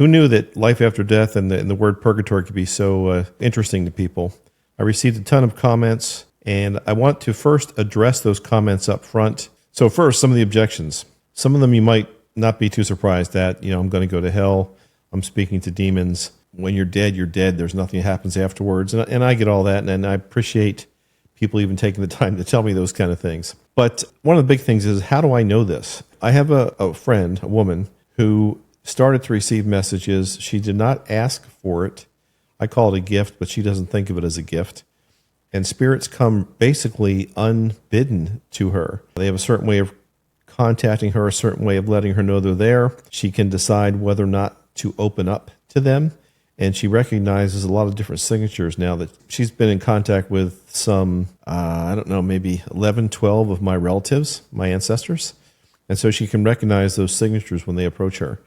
Who knew that life after death and the word purgatory could be so interesting to people? I received a ton of comments, and I want to first address those comments up front. So first, some of the objections. Some of them you might not be too surprised at. I'm going to go to hell. I'm speaking to demons. When you're dead, you're dead. There's nothing that happens afterwards. And I get all that, and I appreciate people even taking the time to tell me those kind of things. But one of the big things is, how do I know this? I have a friend, a woman, who started to receive messages. She did not ask for it. I call it a gift, but she doesn't think of it as a gift. And spirits come basically unbidden to her. They have a certain way of contacting her, a certain way of letting her know they're there. She can decide whether or not to open up to them. And she recognizes a lot of different signatures now that she's been in contact with some, maybe 11, 12 of my relatives, my ancestors. And so she can recognize those signatures when they approach her.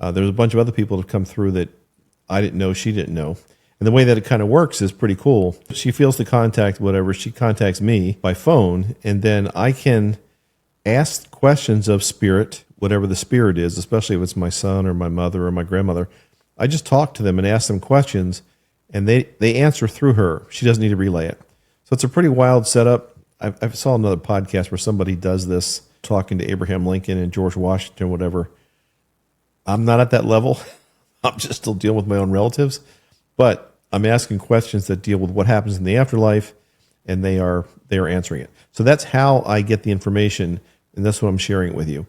There's a bunch of other people that have come through that I didn't know, she didn't know. And the way that it kind of works is pretty cool. She feels the contact, whatever. She contacts me by phone, and then I can ask questions of spirit, whatever the spirit is, especially if it's my son or my mother or my grandmother. I just talk to them and ask them questions, and they answer through her. She doesn't need to relay it. So it's a pretty wild setup. I saw another podcast where somebody does this, talking to Abraham Lincoln and George Washington, whatever. I'm not at that level. I'm just still dealing with my own relatives. But I'm asking questions that deal with what happens in the afterlife, and they are answering it. So that's how I get the information, and that's what I'm sharing it with you.